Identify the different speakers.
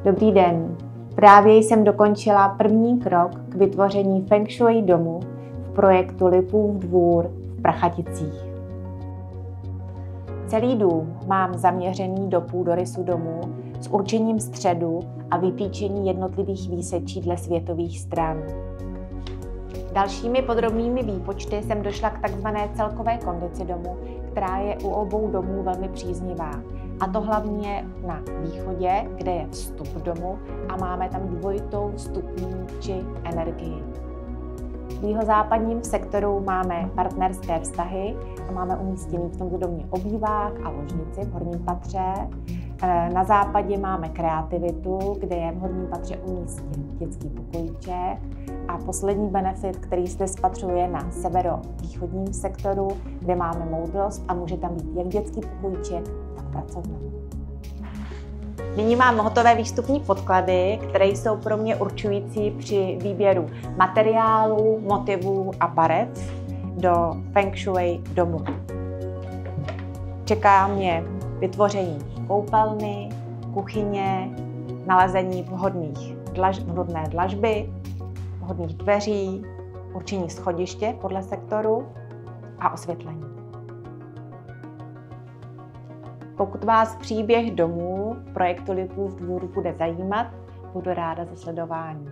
Speaker 1: Dobrý den. Právě jsem dokončila první krok k vytvoření Feng Shui domu v projektu Lipův Dvůr v Prachaticích. Celý dům mám zaměřený do půdorysu domu s určením středu a vytýčení jednotlivých výsečí dle světových stran. Dalšími podrobnými výpočty jsem došla k takzvané celkové kondici domu, která je u obou domů velmi příznivá. A to hlavně na východě, kde je vstup domu a máme tam dvojitou vstupní či energii. V jihozápadním sektoru máme partnerské vztahy a máme umístěný v tomto domě obývák a ložnici v horním patře. Na západě máme kreativitu, kde je v horním patře umístěn dětský pokojíček. A poslední benefit, který zde spatřuje na severovýchodním sektoru, kde máme moudrost a může tam být jak dětský pokojíček, tak pracovna. Nyní mám hotové výstupní podklady, které jsou pro mě určující při výběru materiálů, motivů a barev do Feng Shui domu. Čeká mě vytvoření koupelny, kuchyně, nalezení vhodné dlažby, vhodných dveří, určení schodiště podle sektoru a osvětlení. Pokud vás příběh domů projektu Lipův Dvůr bude zajímat, budu ráda za sledování.